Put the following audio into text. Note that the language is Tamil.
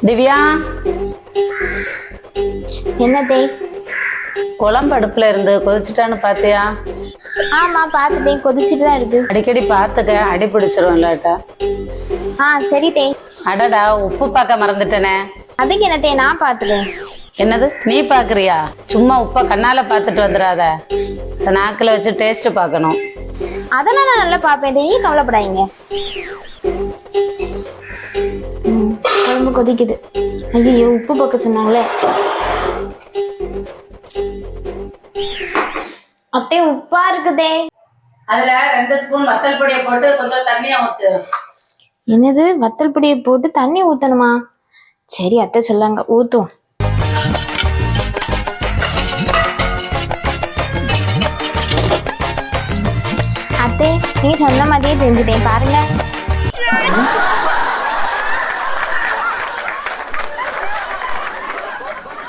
திவ்யா, என்னதே? குழம்பு அடுப்புல இருந்து கொதிச்சுட்டான்னு பாத்தியா? ஆமா பாத்துட்டேன், கொதிச்சுட்டு தான் இருக்கு. அடிக்கடி பார்த்துக்க, அடி பிடிச்சிரும் இல்லாட்டா. சரி தே. அடடா, உப்பு பார்க்க மறந்துட்டேனே. அதுக்கு என்னதே, நான் பாத்துட்டேன். என்னது நீ பாக்குறியா? சும்மா உப்ப கண்ணால பார்த்துட்டு வந்துடாத, நாக்குல வச்சு டேஸ்ட் பார்க்கணும். அதெல்லாம் நான் நல்லா பாப்பேன், நீ கவலைப்படாதீங்க. குழம்பு கொதிக்குது. ஐயோ, உப்பு பார்க்க சொன்னாங்களே. அப்படியே உப்பா இருக்குதே. அதுல 2 ஸ்பூன் வத்தல் பொடியை போட்டு கொஞ்சம் தண்ணியா ஊத்து. என்னது, வத்தல் பொடியை போட்டு தண்ணி ஊத்தணுமா? சரி, அத்தை சொல்லாங்க, ஊத்தும். அத்தை, நீ சொன்ன மாதிரியே செஞ்சுட்டேன் பாருங்க.